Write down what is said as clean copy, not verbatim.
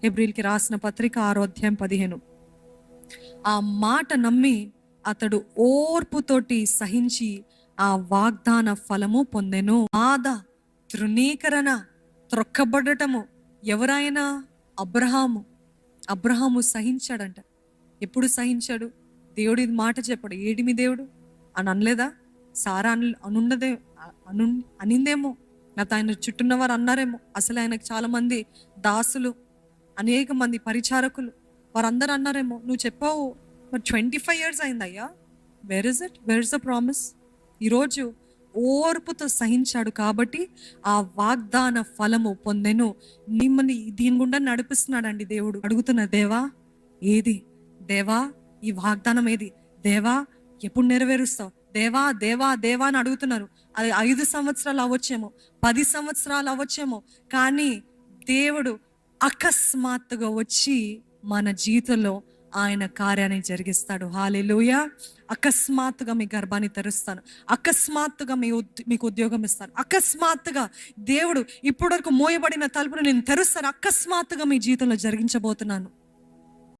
హెబ్రీల్కి రాసిన పత్రిక 6:15. ఆ మాట నమ్మి అతడు ఓర్పుతోటి సహించి ఆ వాగ్దాన ఫలము పొందెను. బాధ, తృణీకరణ, త్రొక్కబడటము ఎవరైనా అబ్రహాము సహించాడంట. ఎప్పుడు సహించాడు? దేవుడి మాట చెప్పాడు. ఏడి మీ దేవుడు అని అనలేదా? సారా అనున్నదే అనిందేమో, లేకపోతే ఆయన చుట్టూన్న వారు అన్నారేమో. అసలు ఆయనకు చాలా మంది దాసులు, అనేక మంది పరిచారకులు, వారందరూ అన్నారేమో, నువ్వు చెప్పావు మరి 25 years అయిందయ్యా, where is it, where is the promise? ఈరోజు ఓర్పుతో సహించాడు కాబట్టి ఆ వాగ్దాన ఫలము పొందెను. మిమ్మల్ని దీని గుండా నడిపిస్తున్నాడండి దేవుడు. అడుగుతున్న, దేవా ఏది, దేవా ఈ వాగ్దానం ఏది, దేవా ఎప్పుడు నెరవేరుస్తావు, దేవా దేవా దేవా అని అడుగుతున్నారు. అది 5 సంవత్సరాలు అవ్వచ్చేమో, 10 సంవత్సరాలు అవ్వచ్చేమో, కానీ దేవుడు అకస్మాత్తుగా వచ్చి మన జీవితంలో ఆయన కార్యాన్ని జరిగిస్తాడు. హల్లెలూయా. అకస్మాత్తుగా మీ గర్భాన్ని తెరుస్తాను, అకస్మాత్తుగా మీకు ఉద్యోగం ఇస్తాను, అకస్మాత్తుగా దేవుడు ఇప్పటివరకు మోయబడిన తలుపును నేను తెరుస్తాను, అకస్మాత్తుగా మీ జీవితంలో జరిగించబోతున్నాను.